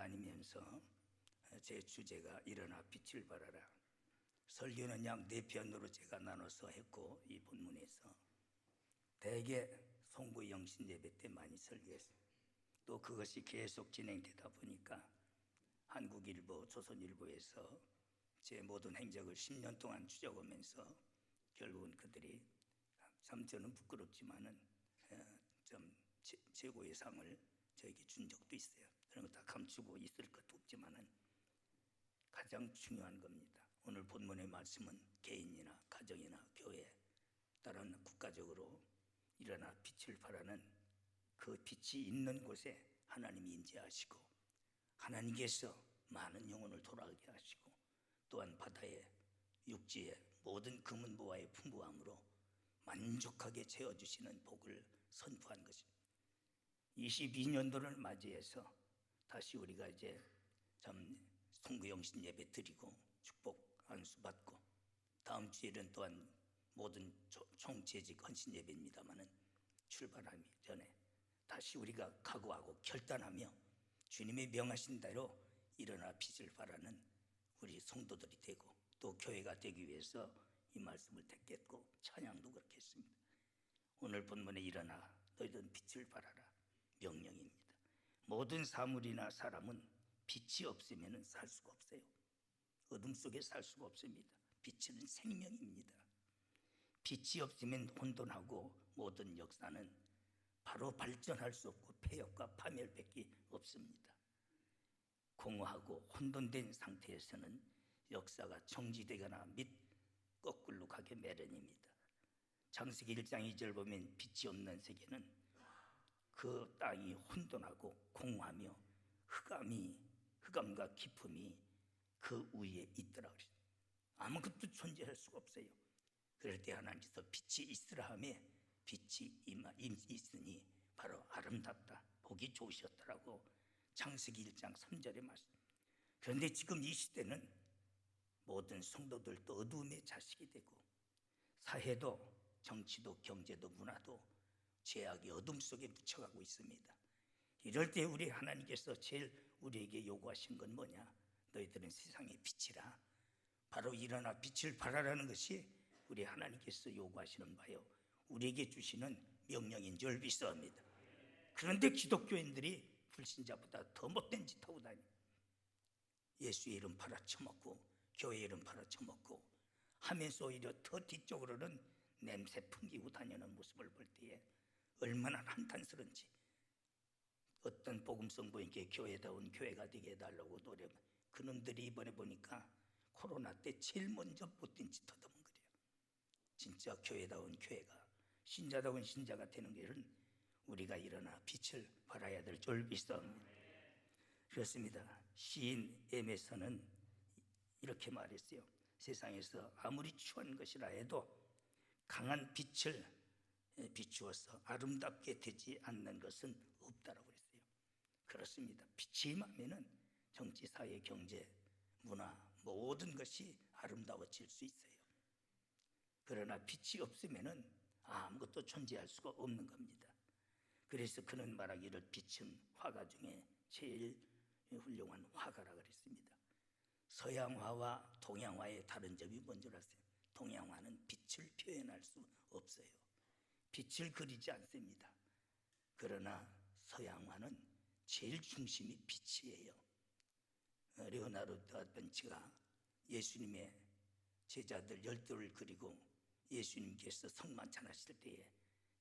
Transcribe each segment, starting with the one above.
다니면서 제 주제가 일어나 빛을 발하라. 설교는 약 4편으로 제가 나눠서 했고, 이 본문에서 대개 송구 영신 예배 때 많이 설교했어요. 또 그것이 계속 진행되다 보니까 한국일보, 조선일보에서 제 모든 행적을 10년 동안 추적하면서 결국은 그들이 참 저는 부끄럽지만은 좀 최고의 상을 저에게 준 적도 있어요. 그런 거 다 감추고 있을 것도 없지만은 가장 중요한 겁니다. 오늘 본문의 말씀은 개인이나 가정이나 교회 따른 국가적으로 일어나 빛을 발하는 그 빛이 있는 곳에 하나님이 임재하시고 하나님께서 많은 영혼을 돌아오게 하시고 또한 바다의 육지의 모든 금은보화의 풍부함으로 만족하게 채워주시는 복을 선포한 것입니다. 22년도를 맞이해서 다시 우리가 이제 참 송구영신 예배 드리고 축복 안수 받고 다음 주일은 또한 모든 총재직 헌신 예배입니다마는 출발하기 전에 다시 우리가 각오하고 결단하며 주님의 명하신 대로 일어나 빛을 발하는 우리 성도들이 되고 또 교회가 되기 위해서 이 말씀을 듣겠고 찬양도 그렇게 했습니다. 오늘 본문에 일어나 너희들은 빛을 발하라 명령입니다. 모든 사물이나 사람은 빛이 없으면 살 수가 없어요. 어둠 속에 살 수가 없습니다. 빛은 생명입니다. 빛이 없으면 혼돈하고 모든 역사는 바로 발전할 수 없고 폐역과 파멸밖에 없습니다. 공허하고 혼돈된 상태에서는 역사가 정지되거나 및 거꾸로 가게 마련입니다. 창세기 1장 2절 보면 빛이 없는 세계는 그 땅이 혼돈하고 공허하며 흑암과 깊음이 그 위에 있더라 그랬어요. 아무것도 존재할 수가 없어요. 그럴 때 하나님께서 빛이 있으라 하며 빛이 있으니 바로 아름답다 보기 좋으셨더라고 창세기 1장 3절에 말씀. 그런데 지금 이 시대는 모든 성도들도 어두움의 자식이 되고 사회도 정치도 경제도 문화도 죄악의 어둠 속에 묻혀가고 있습니다. 이럴 때 우리 하나님께서 제일 우리에게 요구하신 건 뭐냐? 너희들은 세상의 빛이라. 바로 일어나 빛을 발하라는 것이 우리 하나님께서 요구하시는 바요 우리에게 주시는 명령인 줄 믿습니다. 그런데 기독교인들이 불신자보다 더 못된 짓 하고 다니. 예수의 이름 팔아쳐먹고 교회 이름 팔아쳐먹고 하면서 오히려 더 뒤쪽으로는 냄새 풍기고 다니는 모습을 볼 때에 얼마나 한탄스러운지. 어떤 복음성부인께 교회다운 교회가 되게 해달라고 노래하면 그놈들이 이번에 보니까 코로나 때 제일 먼저 못된 짓 하더만 그래요. 진짜 교회다운 교회가 신자다운 신자가 되는 길은 우리가 일어나 빛을 발해야 될 줄 믿습니다. 그렇습니다. 시인 에메슨은 이렇게 말했어요. 세상에서 아무리 추한 것이라 해도 강한 빛을 비추어서 아름답게 되지 않는 것은 없다라고 했어요. 그렇습니다. 빛이 임하면은 정치, 사회, 경제, 문화 모든 것이 아름다워질 수 있어요. 그러나 빛이 없으면은 아무것도 존재할 수가 없는 겁니다. 그래서 그는 말하기를 빛은 화가 중에 제일 훌륭한 화가라 그랬습니다. 서양화와 동양화의 다른 점이 뭔지 아세요? 동양화는 빛을 표현할 수 없어요. 빛을 그리지 않습니다. 그러나 서양화는 제일 중심이 빛이에요. 레오나르도 다빈치가 예수님의 제자들 12를 그리고 예수님께서 성만찬하실 때에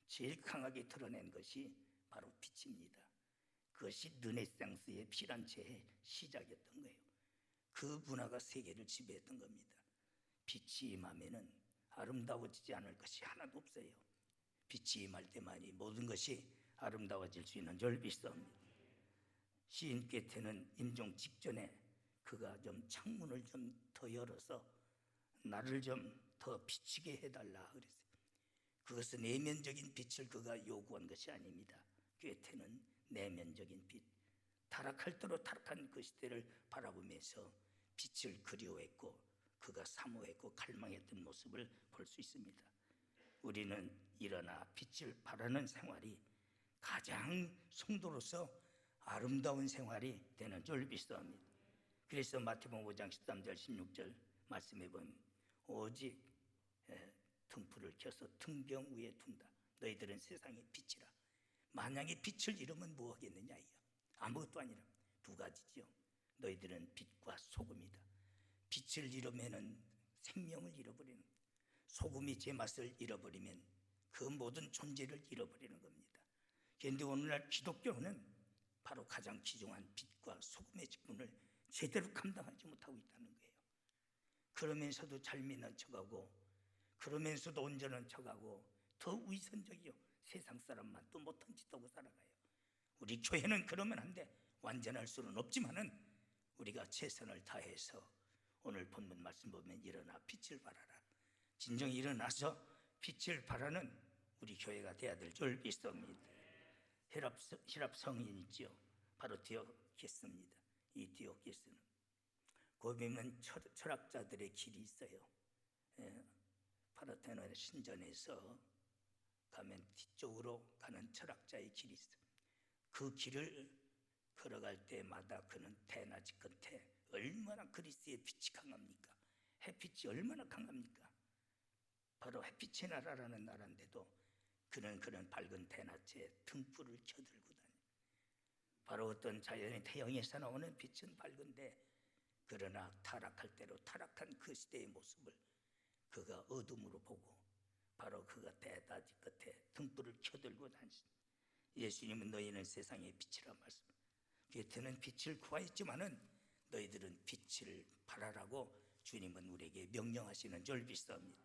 제일 강하게 드러낸 것이 바로 빛입니다. 그것이 르네상스의 피란체의 시작이었던 거예요. 그 문화가 세계를 지배했던 겁니다. 빛이 임하면은 아름다워지지 않을 것이 하나도 없어요. 빛이 임할 때만이 모든 것이 아름다워질 수 있는 줄 믿습니다. 시인 께테는 임종 직전에 그가 좀 창문을 좀 더 열어서 나를 좀 더 비치게 해달라 그랬어요. 그것은 내면적인 빛을 그가 요구한 것이 아닙니다. 꾀테는 내면적인 빛, 타락할 대로 타락한 그 시대를 바라보면서 빛을 그리워했고 그가 사모했고 갈망했던 모습을 볼 수 있습니다. 우리는 일어나 빛을 발하는 생활이 가장 성도로서 아름다운 생활이 되는 줄 믿습니다. 그래서 마태복음 5장 13절 16절 말씀해 보면 오직 등불을 켜서 등경 위에 둔다. 너희들은 세상의 빛이라. 만약에 빛을 잃으면 뭐 하겠느냐? 아무것도 아니라 두 가지죠. 너희들은 빛과 소금이다. 빛을 잃으면 생명을 잃어버리는, 소금이 제맛을 잃어버리면 그 모든 존재를 잃어버리는 겁니다. 그런데 오늘날 기독교는 바로 가장 귀중한 빛과 소금의 직분을 제대로 감당하지 못하고 있다는 거예요. 그러면서도 잘 믿는 척하고, 그러면서도 온전한 척하고, 더 위선적이요, 세상 사람만 또 못한 짓 하고 살아가요. 우리 교회는 그러면 안 돼. 완전할 수는 없지만은 우리가 최선을 다해서 오늘 본문 말씀 보면 일어나 빛을 발하라. 진정 일어나서 빛을 발하는 우리 교회가 되어야 될 줄 믿습니다. 히랍 성인이지요. 바로 디오게스입니다. 이 디오게스는 고비면 철학자들의 길이 있어요. 파르테논 신전에서 가면 뒤쪽으로 가는 철학자의 길이 있어요. 그 길을 걸어갈 때마다 그는 대낮이 끝에 얼마나 그리스의 빛이 강합니까? 햇빛이 얼마나 강합니까? 바로 햇빛의 나라라는 나라인데도 그는 그런 밝은 대낮에 등불을 켜들고 다녀요. 바로 어떤 자연의 태양에서 나오는 빛은 밝은데, 그러나 타락할 대로 타락한 그 시대의 모습을 그가 어둠으로 보고 바로 그가 대낮이 끝에 등불을 켜들고 다니십니다. 예수님은 너희는 세상의 빛이라 말씀. 겉에는 빛을 구하였지만은 너희들은 빛을 발하라고 주님은 우리에게 명령하시는 줄 믿습니다.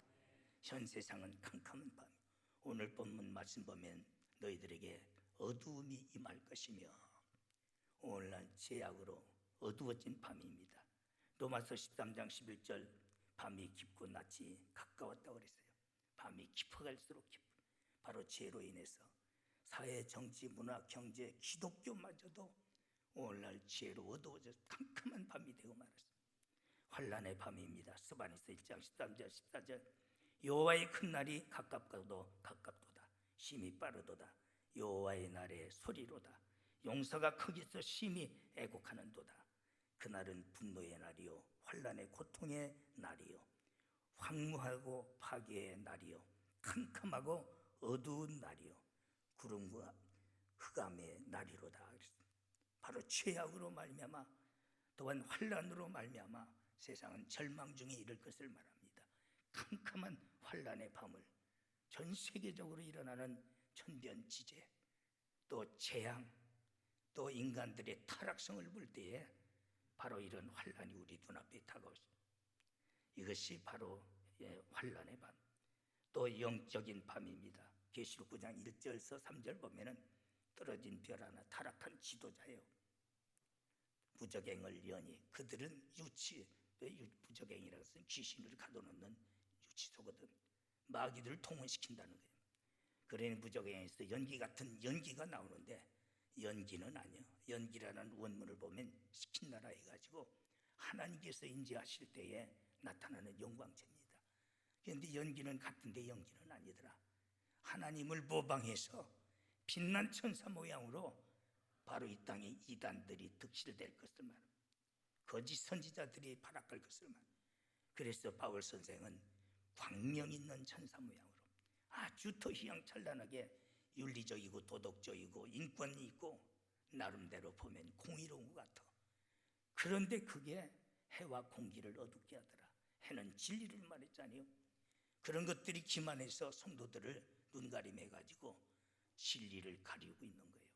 현 세상은 캄캄한 밤. 오늘 본문 말씀 보면 너희들에게 어두움이 임할 것이며, 오늘날 죄악으로 어두워진 밤입니다. 로마서 13장 11절 밤이 깊고 낮이 가까웠다고 그랬어요. 밤이 깊어갈수록 깊어. 바로 죄로 인해서 사회, 정치, 문화, 경제, 기독교마저도 오늘날 죄로 어두워져서 캄캄한 밤이 되고 말았습니다. 환난의 밤입니다. 스바니서 1장 13절 14절 여호와의 큰 날이 가깝고도 가깝도다. 심히 빠르도다. 여호와의 날의 소리로다. 용서가 크기서 심히 애곡하는도다. 그날은 분노의 날이요 환난의 고통의 날이요 황무하고 파괴의 날이요 캄캄하고 어두운 날이요 구름과 흑암의 날이로다. 바로 죄악으로 말미암아 또한 환난으로 말미암아 세상은 절망 중에 이를 것을 말합니다. 캄캄한 환난의 밤을, 전 세계적으로 일어나는 천변지제, 또 재앙, 또 인간들의 타락성을 볼 때에 바로 이런 환난이 우리 눈앞에 다가오십니다. 이것이 바로 환난의 밤, 또 영적인 밤입니다. 계시록 9장 1절에서 3절 보면은 떨어진 별 하나, 타락한 지도자예요. 부적행을 여니, 그들은 부적행이라고 해서 귀신을 가둬놓는 유치소거든. 마귀들을 통혼시킨다는 거예요. 그러니 부적행에서 연기 같은 연기가 나오는데, 연기는 아니요. 연기라는 원문을 보면 시킨 나라 해가지고 하나님께서 인지하실 때에 나타나는 영광체입니다. 그런데 연기는 같은데 연기는 아니더라. 하나님을 모방해서 빛난 천사 모양으로 바로 이 땅에 이단들이 득실될 것을 말합니다. 거짓 선지자들이 발악할 것을 말합니다. 그래서 바울 선생은 광명 있는 천사 모양으로 아주 더 휘황찬란하게 윤리적이고 도덕적이고 인권이 있고 나름대로 보면 공의로운 것 같아. 그런데 그게 해와 공기를 어둡게 하더라. 해는 진리를 말했잖아요. 그런 것들이 기만해서 성도들을 눈가림해가지고 진리를 가리고 있는 거예요.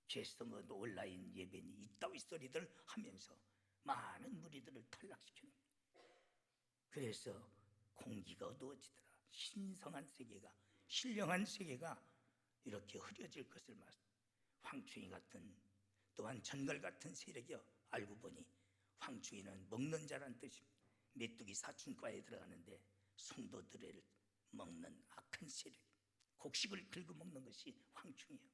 개성은 온라인 예배니 이따위 소리들 하면서 많은 무리들을 탈락시키는 거예요. 그래서 공기가 어두워지더라. 신성한 세계가, 신령한 세계가 이렇게 흐려질 것을 말합니다. 황충이 같은, 또한 전갈 같은 세력이 알고 보니 황충이는 먹는 자란 뜻입니다. 메뚜기 사춘과에 들어가는데 성도들을 먹는 악한 세력, 곡식을 긁어먹는 것이 황충이에요.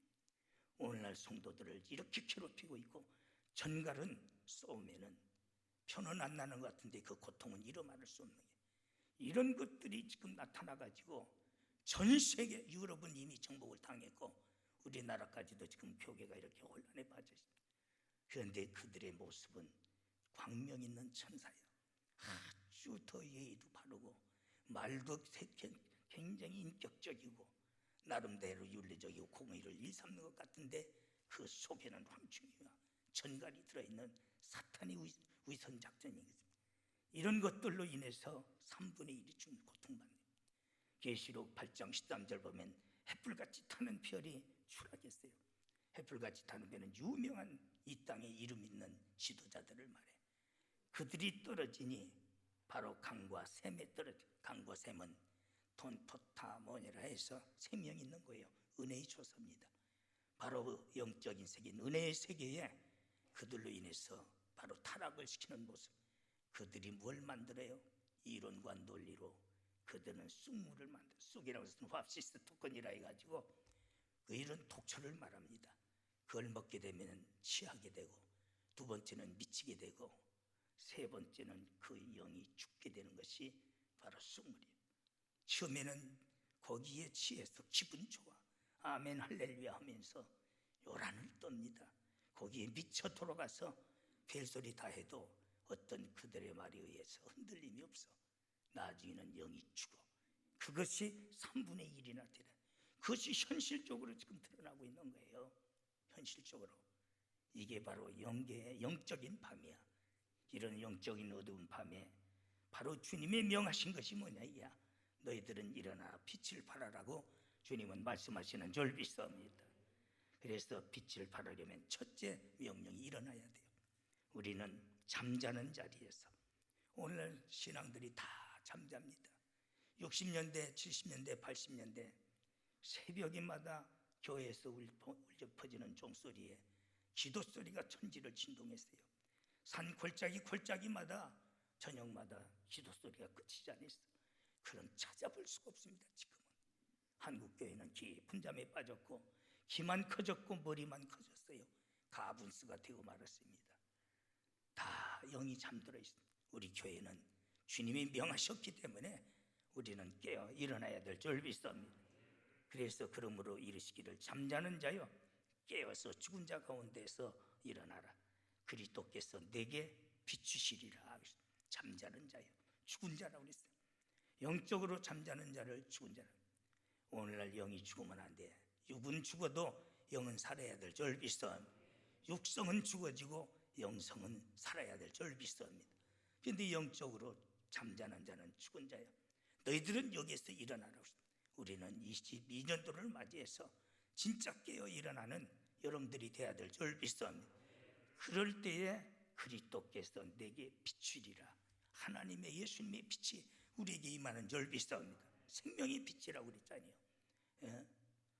오늘날 성도들을 이렇게 괴롭히고 있고, 전갈은 쏘면은 표는 안 나는 것 같은데 그 고통은 이루 말할 수 없는 거예요. 이런 것들이 지금 나타나가지고 전 세계, 유럽은 이미 정복을 당했고 우리나라까지도 지금 교계가 이렇게 혼란에 빠져 있습니다. 그런데 그들의 모습은 광명 있는 천사예요. 아주 더 예의도 바르고 말도 굉장히 인격적이고 나름대로 윤리적이고 공의를 일삼는 것 같은데 그 속에는 황충이와 전갈이 들어있는 사탄의 위선 작전이겠습니다. 이런 것들로 인해서 3분의 1이 지금 고통받는, 계시록 8장 13절 보면 햇불같이 타는 별이 추락했어요. 햇불같이 타는 별은 유명한 이 땅에 이름 있는 지도자들을 말해. 그들이 떨어지니 바로 강과 샘에 떨어져. 강과 샘은 돈, 토타, 뭐니라 해서 생명이 있는 거예요. 은혜의 조서입니다. 바로 영적인 세계인 은혜의 세계에 그들로 인해서 바로 타락을 시키는 모습. 그들이 뭘 만들어요? 이론과 논리로 그들은 쑥물을 만들어. 쑥이라고 해서 합시스 토큰이라 해가지고 그 이런 독초를 말합니다. 그걸 먹게 되면 취하게 되고, 두 번째는 미치게 되고, 세 번째는 그 영이 죽게 되는 것이 바로 쑥물이에요. 처음에는 거기에 취해서 기분 좋아, 아멘 할렐루야 하면서 요란을 떱니다. 거기에 미쳐 돌아가서 별소리 다 해도 어떤 그들의 말에 의해서 흔들림이 없어. 나중에는 영이 죽어. 그것이 3분의 1이나 되는, 그것이 현실적으로 지금 드러나고 있는 거예요. 현실적으로 이게 바로 영적인 밤이야. 이런 영적인 어두운 밤에 바로 주님이 명하신 것이 뭐냐 이야. 너희들은 일어나 빛을 발하라고 주님은 말씀하시는 줄 믿습니다. 그래서 빛을 발하려면 첫째 명령이 일어나야 돼요. 우리는 잠자는 자리에서, 오늘 신앙들이 다 잠잡니다. 60년대, 70년대, 80년대 새벽에마다 교회에서 울려 퍼지는 종소리에 기도 소리가 천지를 진동했어요. 산 골짜기마다 저녁마다 기도 소리가 그치지 않았어요. 그럼 찾아볼 수가 없습니다. 지금은 한국교회는 깊은 잠에 빠졌고 키만 커졌고 머리만 커졌어요. 가분수가 되고 말았습니다. 다 영이 잠들어 있습니다. 우리 교회는 주님이 명하셨기 때문에 우리는 깨어 일어나야 될 줄 믿습니다. 그래서 그러므로 이르시기를 잠자는 자여 깨어서 죽은 자 가운데서 일어나라. 그리스도께서 내게 비추시리라. 잠자는 자여, 죽은 자라고 그랬어요. 영적으로 잠자는 자를 죽은 자라. 오늘날 영이 죽으면 안 돼. 육은 죽어도 영은 살아야 될 줄 믿습니다. 육성은 죽어지고 영성은 살아야 될 줄 믿습니다. 그런데 영적으로 잠자는 자는 죽은 자야. 너희들은 여기에서 일어나라고. 우리는 22년도를 맞이해서 진짜 깨어 일어나는 여러분들이 돼야 될 줄 믿습니다. 그럴 때에 그리스도께서 내게 비추리라. 하나님의 예수님의 빛이 우리에게 임하는 줄 믿습니다. 생명의 빛이라고 그랬잖아요.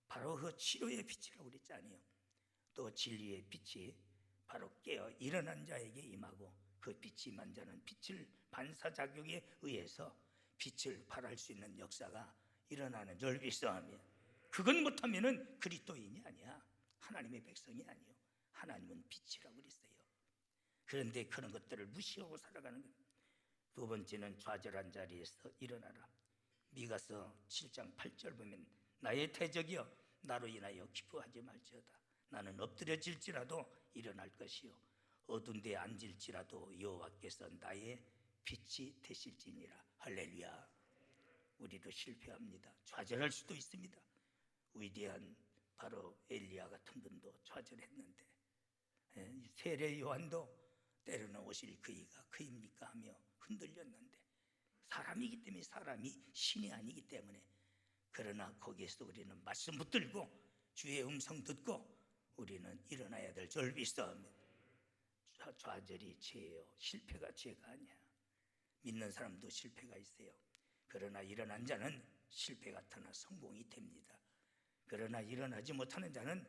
바로 그 치료의 빛이라고 그랬잖아요. 또 진리의 빛이 바로 깨어 일어난 자에게 임하고, 그 빛이 임한 자는 빛을 반사작용에 의해서 빛을 발할 수 있는 역사가 일어나는 줄 믿습니다. 그건 못하면은 그리스도인이 아니야. 하나님의 백성이 아니요. 하나님은 빛이라고 그랬어요. 그런데 그런 것들을 무시하고 살아가는 거예요. 두 번째는 좌절한 자리에서 일어나라. 미가서 7장 8절 보면 나의 태적이여 나로 인하여 기뻐하지 말지어다. 나는 엎드려질지라도 일어날 것이요 어두운 데 앉을지라도 여호와께서 나의 빛이 되실지니라. 할렐루야. 우리도 실패합니다. 좌절할 수도 있습니다. 위대한 바로 엘리야 같은 분도 좌절했는데, 세례 요한도 때로는 오실 그이가 그입니까 하며 흔들렸는데, 사람이기 때문에, 사람이 신이 아니기 때문에. 그러나 거기에서 우리는 말씀 붙들고 주의 음성 듣고 우리는 일어나야 될 줄 믿습니다. 좌절이 죄예요. 실패가 죄가 아니야. 믿는 사람도 실패가 있어요. 그러나 일어난 자는 실패가 터나 성공이 됩니다. 그러나 일어나지 못하는 자는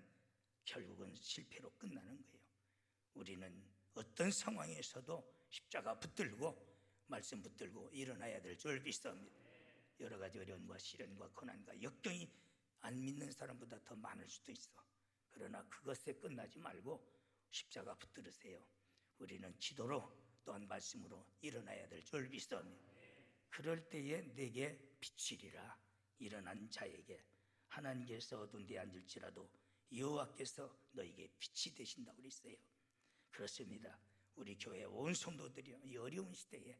결국은 실패로 끝나는 거예요. 우리는 어떤 상황에서도 십자가 붙들고 말씀 붙들고 일어나야 될 줄 믿습니다. 여러 가지 어려움과 시련과 고난과 역경이 안 믿는 사람보다 더 많을 수도 있어. 그러나 그것에 끝나지 말고 십자가 붙들으세요. 우리는 기도로 또한 말씀으로 일어나야 될 줄 믿습니다. 그럴 때에 내게 비추리라. 일어난 자에게 하나님께서 어두운 데 앉을지라도 여호와께서 너에게 빛이 되신다고 그랬어요. 그렇습니다. 우리 교회 온 성도들이 이 어려운 시대에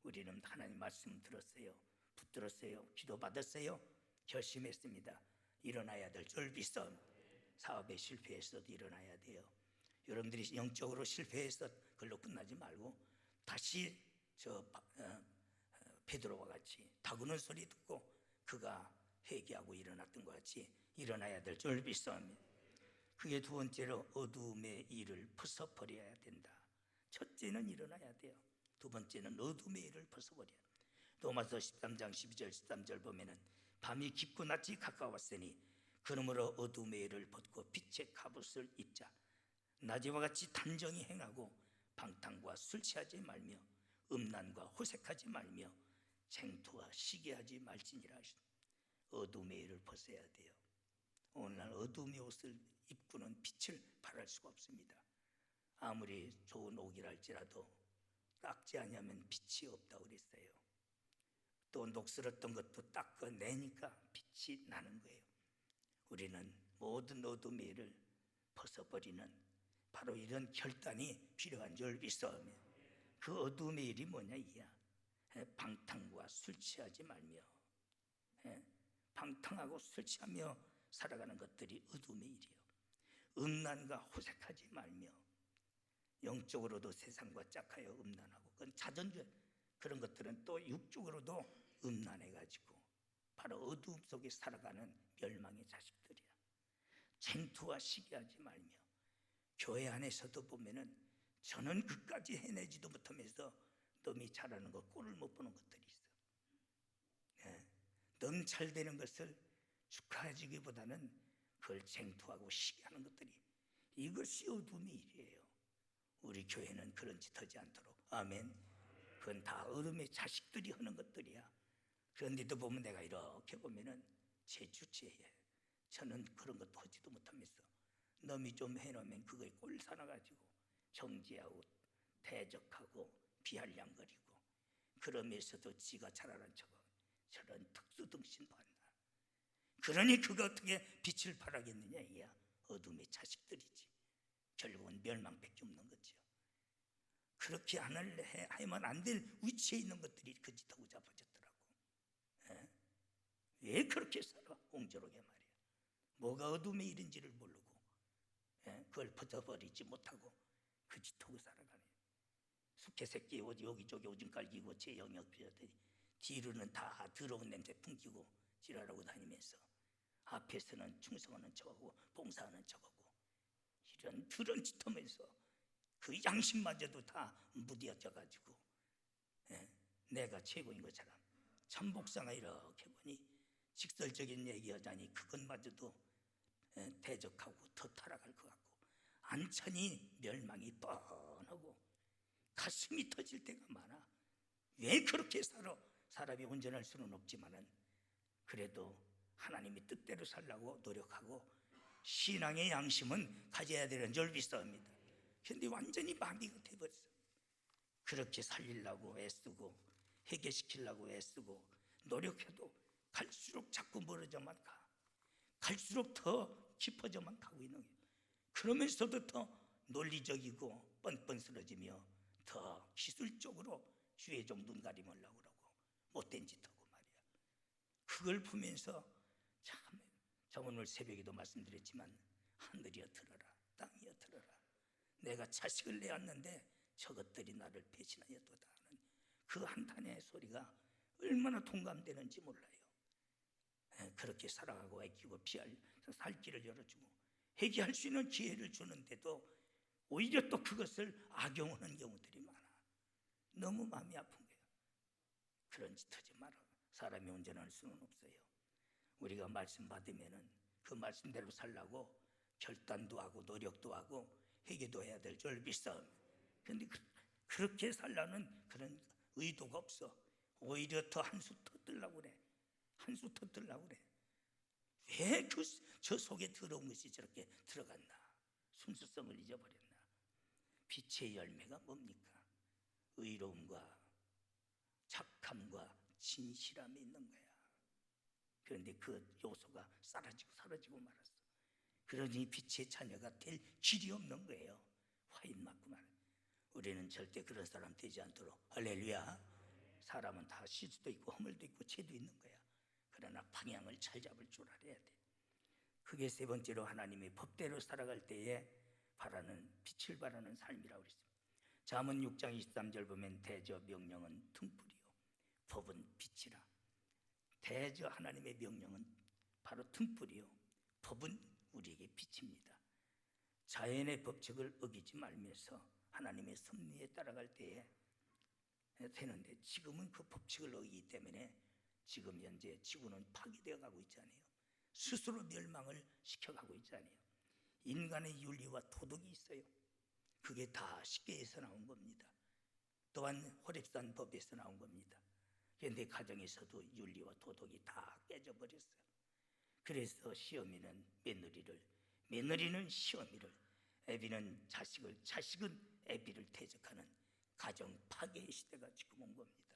우리는 하나님 말씀 들었어요. 붙들었어요. 기도받았어요. 결심했습니다. 일어나야 될 졸비싸움. 사업에 실패해서도 일어나야 돼요. 여러분들이 영적으로 실패해서 그걸로 끝나지 말고 다시 베드로와 같이 다구는 소리 듣고 그가 회개하고 일어났던 것 같이 일어나야 될 졸비싸움이에요. 그게 두 번째로 어둠의 일을 벗어버려야 된다. 첫째는 일어나야 돼요. 두 번째는 어둠의 일을 벗어버려야 돼요. 로마서 13장 12절 13절 보면은 밤이 깊고 낮이 가까웠으니 그러므로 어둠의 일을 벗고 빛의 갑옷을 입자. 낮에와 같이 단정히 행하고 방탕과 술 취하지 말며 음란과 호색하지 말며 쟁투와 시기하지 말지니라 하시니 어둠의 일을 벗어야 돼요. 오늘날 어둠의 옷을 입고는 빛을 발할 수가 없습니다. 아무리 좋은 옷이랄지라도 닦지 않으면 빛이 없다고 그랬어요. 또 녹슬었던 것도 닦아내니까 빛이 나는 거예요. 우리는 모든 어둠의 일을 벗어버리는 바로 이런 결단이 필요한 줄 믿사오며 그 어둠의 일이 뭐냐 이야. 방탕과 술 취하지 말며 방탕하고 술 취하며 살아가는 것들이 어둠의 일이요. 음란과 호색하지 말며 영적으로도 세상과 짝하여 음란하고 그건 자전적 그런 것들은 또 육적으로도 음란해가지고 바로 어둠 속에 살아가는 멸망의 자식들이야. 쟁투와 시기하지 말며 교회 안에서도 보면은 저는 그까지 해내지도 못하면서 남이 잘하는 거 꼴을 못 보는 것들이 있어. 남 잘 되는 것을 축하해주기보다는 그걸 쟁투하고 시기하는 것들이 이것이 어둠의 일이에요. 우리 교회는 그런 짓 하지 않도록 아멘. 그건 다 어둠의 자식들이 하는 것들이야. 그런데도 보면 내가 이렇게 보면은 제 주체에 저는 그런 것도 하지도 못하면서 남이 좀 해놓으면 그거에 꼴 사나가지고 정지하고 대적하고 비아냥거리고 그러면서도 지가 잘하는 척하고 저런 특수등신 봤나. 그러니 그가 어떻게 빛을 발하겠느냐 이야. 어둠의 자식들이지. 결국은 멸망밖에 없는 거죠. 그렇게 하면 안 될 위치에 있는 것들이 그 짓하고 잡아졌더라고. 왜 그렇게 살아? 옹졸하게 말이야. 뭐가 어둠의 일인지를 모르고 그걸 벗어버리지 못하고 그 짓하고 살아가네. 수케새끼 옷 여기저기 오줌 깔기고 제 영역 비었더니 뒤로는 다 더러운 냄새 풍기고 지랄하고 다니면서 앞에서는 충성하는 척하고 봉사하는 척하고 이런 더러운 짓 하면서 그 양심마저도 다 무뎌져가지고 내가 최고인 것처럼 천복상을 이렇게 보니 직설적인 얘기하자니 그것마저도 대적하고 더 타락할 것 같고 안천히 멸망이 뻔하고 가슴이 터질 때가 많아. 왜 그렇게 살아? 사람이 온전할 수는 없지만은 그래도 하나님이 뜻대로 살라고 노력하고 신앙의 양심은 가져야 되는 줄 믿습니다. 그런데 완전히 마비가 돼버렸어. 그렇게 살리려고 애쓰고 해결시키려고 애쓰고 노력해도 갈수록 자꾸 멀어져만 가. 갈수록 더 깊어져만 가고 있는 거예요. 그러면서도 더 논리적이고 뻔뻔스러지며 더 기술적으로 주의 종 눈 가림을 하려고 그러고 못된 짓하고 말이야. 그걸 보면서 참 오늘 새벽에도 말씀드렸지만 하늘이여 들어라 땅이여 들어라. 내가 자식을 내었는데 저것들이 나를 배신하였도다 하는 그 한탄의 소리가 얼마나 동감되는지 몰라요. 그렇게 살아가고 애끼고 살 길을 열어주고 회개할 수 있는 기회를 주는데도 오히려 또 그것을 악용하는 경우들이 많아. 너무 마음이 아픈 거예요. 그런 짓 하지 마라. 사람이 온전할 수는 없어요. 우리가 말씀 받으면은 그 말씀대로 살라고 결단도 하고 노력도 하고 회개도 해야 될 줄 믿어. 그런데 그렇게 살라는 그런 의도가 없어. 오히려 더 한 수 더 뜨려고 그래. 한 수 더 뜨려고 그래. 왜 저 속에 더러운 것이 저렇게 들어갔나? 순수성을 잊어버렸나? 빛의 열매가 뭡니까? 의로움과 착함과 진실함이 있는 거야. 그런데 그 요소가 사라지고 말았어. 그러니 빛의 자녀가 될 길이 없는 거예요. 화인 맞구만. 우리는 절대 그런 사람 되지 않도록. 할렐루야. 사람은 다 실수도 있고 허물도 있고 죄도 있는 거야. 그러나 방향을 잘 잡을 줄 알아야 돼. 그게 세 번째로 하나님의 법대로 살아갈 때에 바라는, 빛을 바라는 삶이라고 그랬습니다. 잠언 6장 23절 보면 대저 명령은 등불이요 법은 빛이라. 대저 하나님의 명령은 바로 등불이요 법은 우리에게 빛입니다. 자연의 법칙을 어기지 말면서 하나님의 섭리에 따라갈 때에 되는데, 지금은 그 법칙을 어기기 때문에 지금 현재 지구는 파괴되어 가고 있잖아요. 스스로 멸망을 시켜가고 있잖아요. 인간의 윤리와 도덕이 있어요. 그게 다 십계에서 나온 겁니다. 또한 호렙산 법에서 나온 겁니다. 그런데 가정에서도 윤리와 도덕이 다 깨져버렸어요. 그래서 시어미는 며느리를, 며느리는 시어미를, 애비는 자식을, 자식은 애비를 대적하는 가정 파괴의 시대가 지금 온 겁니다.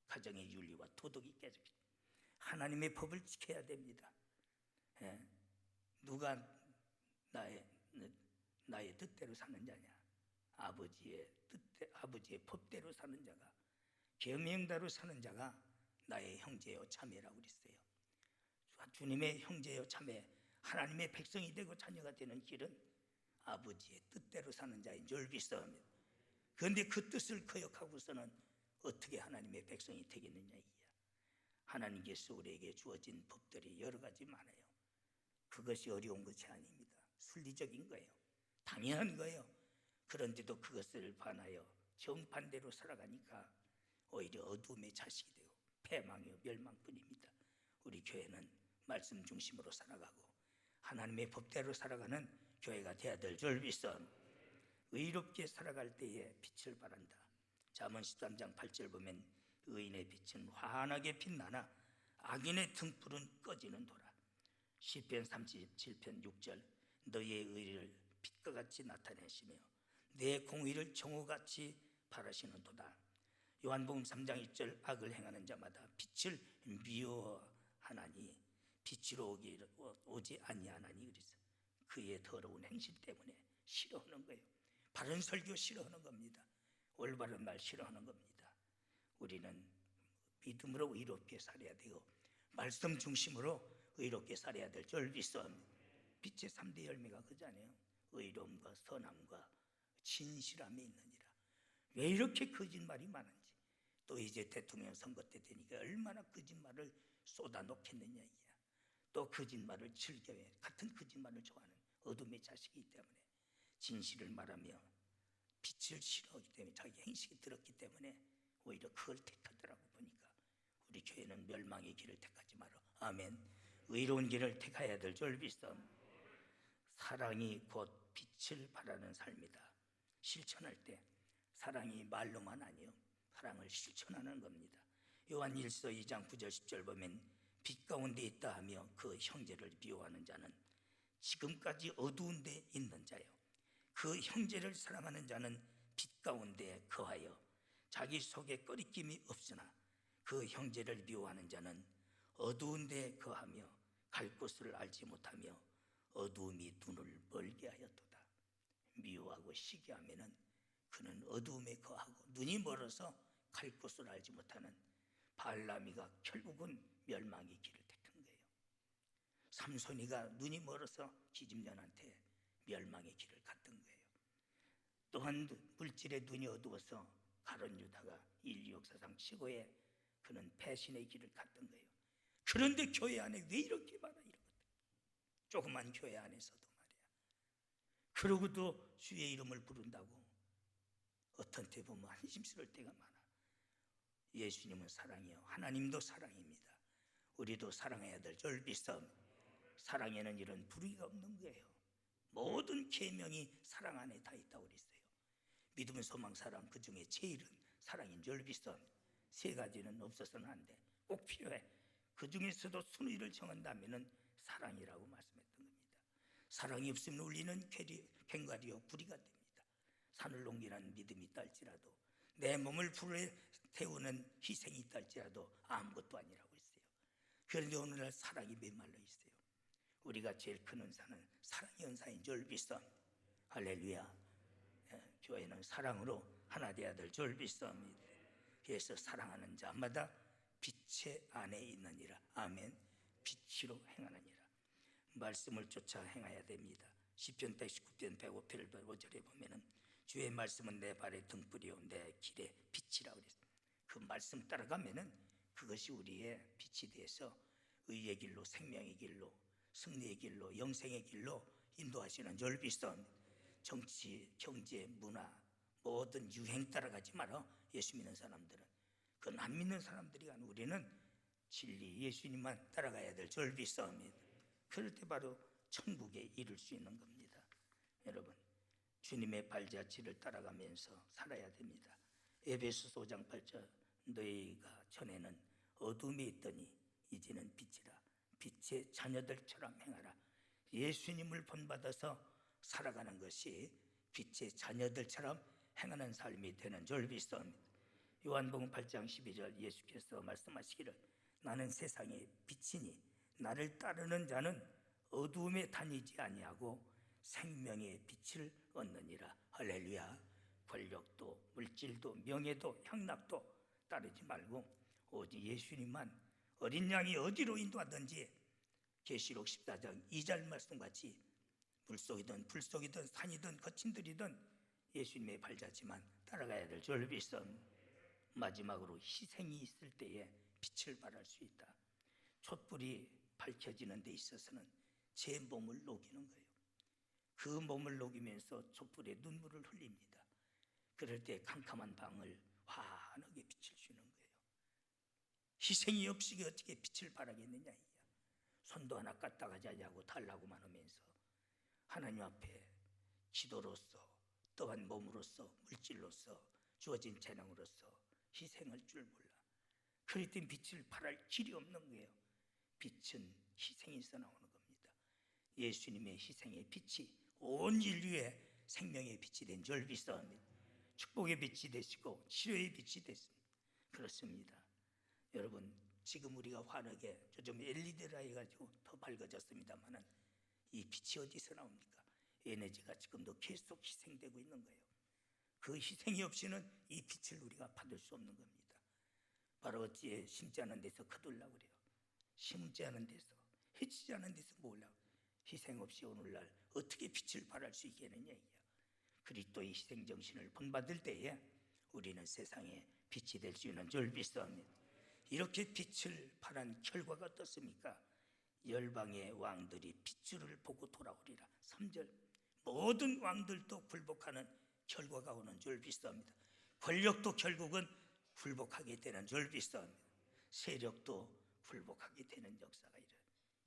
가정의 윤리와 도덕이 깨졌기 때문에 하나님의 법을 지켜야 됩니다. 누가 나의 뜻대로 사는 자냐? 아버지의 법대로 사는 자가, 계명대로 사는 자가 나의 형제요 자매라고 그랬어요. 주님의 형제요 자매, 하나님의 백성이 되고 자녀가 되는 길은 아버지의 뜻대로 사는 자인 줄 믿습니다. 그런데 그 뜻을 거역하고서는 어떻게 하나님의 백성이 되겠느냐 이야. 하나님께서 우리에게 주어진 법들이 여러 가지 많아요. 그것이 어려운 것이 아닙니다. 순리적인 거예요. 당연한 거예요. 그런데도 그것을 반하여 정반대로 살아가니까 오히려 어둠의 자식이 되고 패망이요 멸망뿐입니다. 우리 교회는 말씀 중심으로 살아가고 하나님의 법대로 살아가는 교회가 되어야 될 줄 믿습니다. 의롭게 살아갈 때에 빛을 바란다. 잠언 13장 8절 보면 의인의 빛은 환하게 빛나나 악인의 등불은 꺼지는 도라. 시편 37편 6절 너희의 의를 빛과 같이 나타내시며 내 공의를 정오같이 바라시는도다. 요한복음 3장 1절 악을 행하는 자마다 빛을 미워하나니 빛으로 오지 아니하나니 그래서 그의 더러운 행실 때문에 싫어하는 거예요. 바른 설교 싫어하는 겁니다. 올바른 말 싫어하는 겁니다. 우리는 믿음으로 의롭게 살아야 되고 말씀 중심으로 의롭게 살아야 될 줄 믿습니다. 빛의 3대 열매가 그잖아요. 의로움과 선함과 진실함이 있느니라. 왜 이렇게 거짓말이 많은지, 또 이제 대통령 선거 때 되니까 얼마나 거짓말을 쏟아놓겠느냐 이야. 또 거짓말을 즐겨해. 같은 거짓말을 좋아하는 어둠의 자식이기 때문에 진실을 말하며 빛을 싫어하기 때문에 자기 행식이 들었기 때문에 오히려 그걸 택하더라고. 보니까 우리 교회는 멸망의 길을 택하지 마라. 아멘. 의로운 길을 택해야 될 줄 믿음. 사랑이 곧 빛을 바라는 삶이다. 실천할 때 사랑이 말로만 아니요 사랑을 실천하는 겁니다. 요한 1서 2장 9절 10절 보면 빛 가운데 있다 하며 그 형제를 미워하는 자는 지금까지 어두운 데 있는 자요 그 형제를 사랑하는 자는 빛 가운데 거하여 자기 속에 꺼리낌이 없으나 그 형제를 미워하는 자는 어두운 데 거하며 갈 곳을 알지 못하며 어두움이 눈을 멀게 하였도다. 미워하고 시기하면은 그는 어두움에 거하고 눈이 멀어서 갈 곳을 알지 못하는 발람이가 결국은 멸망의 길을 택한 거예요. 삼손이가 눈이 멀어서 기집년한테 멸망의 길을 갔던 거예요. 또한 물질의 눈이 어두워서 가룟 유다가 인류 역사상 최고의 그는 배신의 길을 갔던 거예요. 그런데 교회 안에 왜 이렇게 많아 이런 것들. 조그만 교회 안에서도 말이야. 그러고도 주의 이름을 부른다고 어떤 때 보면 한심스러울 때가 많아. 예수님은 사랑이요 하나님도 사랑입니다. 우리도 사랑해야 될 줄 믿음. 사랑에는 이런 불의가 없는 거예요. 모든 계명이 사랑 안에 다 있다고 그랬어요. 믿음, 소망, 사랑, 그 중에 제일은 사랑인 줄 믿음. 세 가지는 없어서는 안 돼. 꼭 필요해. 그 중에서도 순위를 정한다면은 사랑이라고 말씀했던 겁니다. 사랑이 없으면 우리는 괭과리요 구리가 됩니다. 산을 옮기는 믿음이 있다 할지라도 내 몸을 불에 태우는 희생이 있다 할지라도 아무것도 아니라고 했어요. 그런데 오늘날 사랑이 메말라 있어요. 우리가 제일 큰 은사는 사랑의 은사인 줄 믿습니다. 할렐루야. 교회는 사랑으로 하나 되어야 될 줄 믿습니다. 그래서 사랑하는 자마다 빛의 안에 있느니라. 아멘. 빛으로 행하느니라. 말씀을 쫓아 행해야 됩니다. 시편 119편 105편 5절에 보면은 주의 말씀은 내 발의 등불이요 내 길의 빛이라 그랬어요. 그 말씀 따라가면은 그것이 우리의 빛이 돼서 의의 길로, 생명의 길로, 승리의 길로, 영생의 길로 인도하시는 줄 믿습니다. 정치, 경제, 문화 모든 유행 따라가지 말아. 예수 믿는 사람들은, 그건 안 믿는 사람들이 아니고 우리는 진리 예수님만 따라가야 될 줄 믿습니다. 그럴 때 바로 천국에 이룰 수 있는 겁니다. 여러분, 주님의 발자취를 따라가면서 살아야 됩니다. 에베소서 5장 8절 너희가 전에는 어둠에 있더니 이제는 빛이라. 빛의 자녀들처럼 행하라. 예수님을 본받아서 살아가는 것이 빛의 자녀들처럼 행하는 삶이 되는 줄 믿습니다. 요한복음 8장 12절 예수께서 말씀하시기를 나는 세상의 빛이니 나를 따르는 자는 어두움에 다니지 아니하고 생명의 빛을 얻느니라. 할렐루야. 권력도 물질도 명예도 향락도 따르지 말고 오직 예수님만, 어린 양이 어디로 인도하든지 계시록 14장 2절 말씀같이 물속이든 불속이든 산이든 거친 들이든 예수님의 발자취만 따라가야 될 줄 믿습니다. 마지막으로 희생이 있을 때에 빛을 발할 수 있다. 촛불이 밝혀지는 데 있어서는 제 몸을 녹이는 거예요. 그 몸을 녹이면서 촛불에 눈물을 흘립니다. 그럴 때 캄캄한 방을 환하게 빛을 주는 거예요. 희생이 없이 어떻게 빛을 발하겠느냐. 손도 하나 까딱하지 않고 달라고만 하면서 하나님 앞에 기도로서 또한 몸으로서 물질로서 주어진 재능으로서 희생할 줄 몰라. 그럴 땐 빛을 발할 길이 없는 거예요. 빛은 희생에서 나오는 겁니다. 예수님의 희생의 빛이 온 인류의 생명의 빛이 된 줄 믿습니다. 축복의 빛이 되시고 치료의 빛이 됐습니다. 그렇습니다. 여러분, 지금 우리가 환하게 좀 LED라 해가지고 더 밝아졌습니다만은 이 빛이 어디서 나옵니까? 에너지가 지금도 계속 희생되고 있는 거예요. 그 희생이 없이는 이 빛을 우리가 받을 수 없는 겁니다. 바로 어찌에 심지 않은 데서 거둘라고 그래요. 심지 않은 데서, 해치지 않은 데서 모으려고. 희생 없이 오늘날 어떻게 빛을 발할 수 있겠느냐. 그리스도의 희생 정신을 본받을 때에 우리는 세상에 빛이 될 수 있는 줄 믿습니다. 이렇게 빛을 발한 결과가 어떻습니까? 열방의 왕들이 빛줄을 보고 돌아오리라. 3절 모든 왕들도 굴복하는 결과가 오는 줄 믿습니다. 권력도 결국은 굴복하게 되는 줄 믿습니다. 세력도 굴복하게 되는 역사가 일어나요.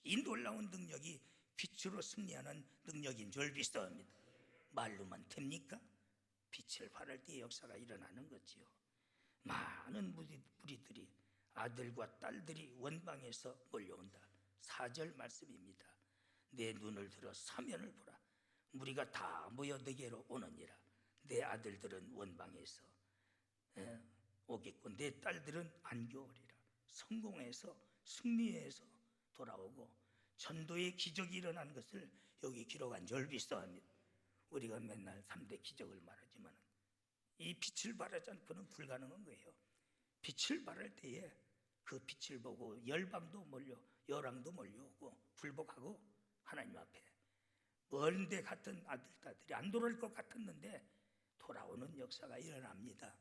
이 놀라운 능력이 빛으로 승리하는 능력인 줄 믿습니다. 말로만 됩니까? 빛을 발할 때 역사가 일어나는 거지요. 많은 무리들이, 아들과 딸들이 원방에서 몰려온다. 4절 말씀입니다. 내 눈을 들어 사면을 보라. 무리가 다 모여 내게로 오느니라. 내 아들들은 원방에서 오겠고 내 딸들은 안겨오리라. 성공해서 승리해서 돌아오고 전도의 기적이 일어난 것을 여기 기록한 줄 믿습니다. 우리가 맨날 3대 기적을 말하지만 이 빛을 발하지 않고는 불가능한 거예요. 빛을 발할 때에 그 빛을 보고 열방도 몰려, 열왕도 몰려오고 굴복하고 하나님 앞에 먼 데 갔던 아들딸들이 안 돌아올 것 같았는데 돌아오는 역사가 일어납니다.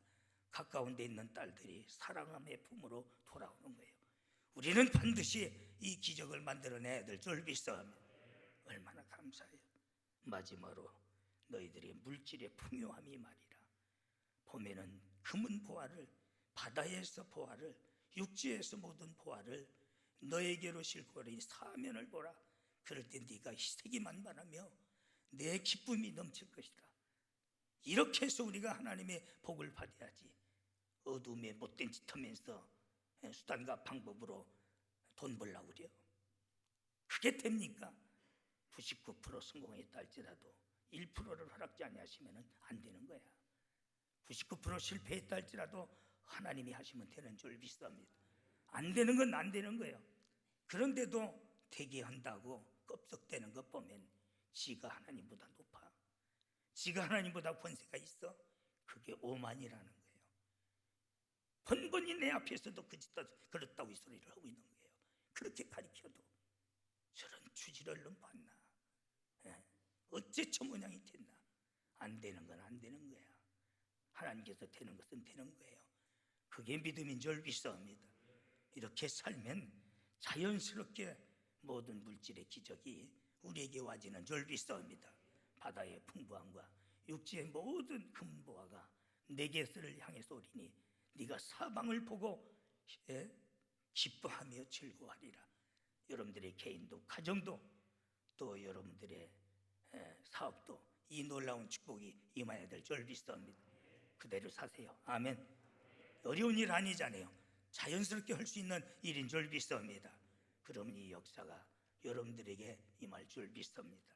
가까운 데 있는 딸들이 사랑함의 품으로 돌아오는 거예요. 우리는 반드시 이 기적을 만들어내야 될 줄 믿습니다. 얼마나 감사해요. 마지막으로 너희들의 물질의 풍요함이 말이라. 봄에는 금은 보화를, 바다에서 보화를, 육지에서 모든 보화를 너에게로 싣고 오리니 사면을 보라. 그럴 때 네가 희색이 만만하며 내 기쁨이 넘칠 것이다. 이렇게 해서 우리가 하나님의 복을 받아야지. 어둠에 못된 짓 하면서 수단과 방법으로 돈 벌려고 그래요. 그게 됩니까? 99% 성공했다 할지라도 1%를 허락지 아니하시면 안 되는 거야. 99% 실패했다 할지라도 하나님이 하시면 되는 줄 믿습니다. 안 되는 건 안 되는 거예요. 그런데도 되게 한다고 덥석대는 것 보면 지가 하나님보다 높아, 지가 하나님보다 권세가 있어. 그게 오만이라는 거예요. 번번이 내 앞에서도 그렇다고 이 소리를 하고 있는 거예요. 그렇게 가르쳐도 저런 주지를 놈 봤나? 어째 저 모양이 됐나? 안 되는 건 안 되는 거야. 하나님께서 되는 것은 되는 거예요. 그게 믿음인 줄 믿사옵니다. 이렇게 살면 자연스럽게 모든 물질의 기적이 우리에게 와지는 줄 믿사옵니다. 바다의 풍부함과 육지의 모든 금보화가 내게서를 향해서 오리니 네가 사방을 보고 기뻐하며 즐거워하리라. 여러분들의 개인도 가정도 또 여러분들의 사업도 이 놀라운 축복이 임해야 될 줄 믿사옵니다. 그대로 사세요. 아멘. 어려운 일 아니잖아요. 자연스럽게 할 수 있는 일인 줄 믿사옵니다. 그러면 이 역사가 여러분들에게 임할 줄 믿습니다.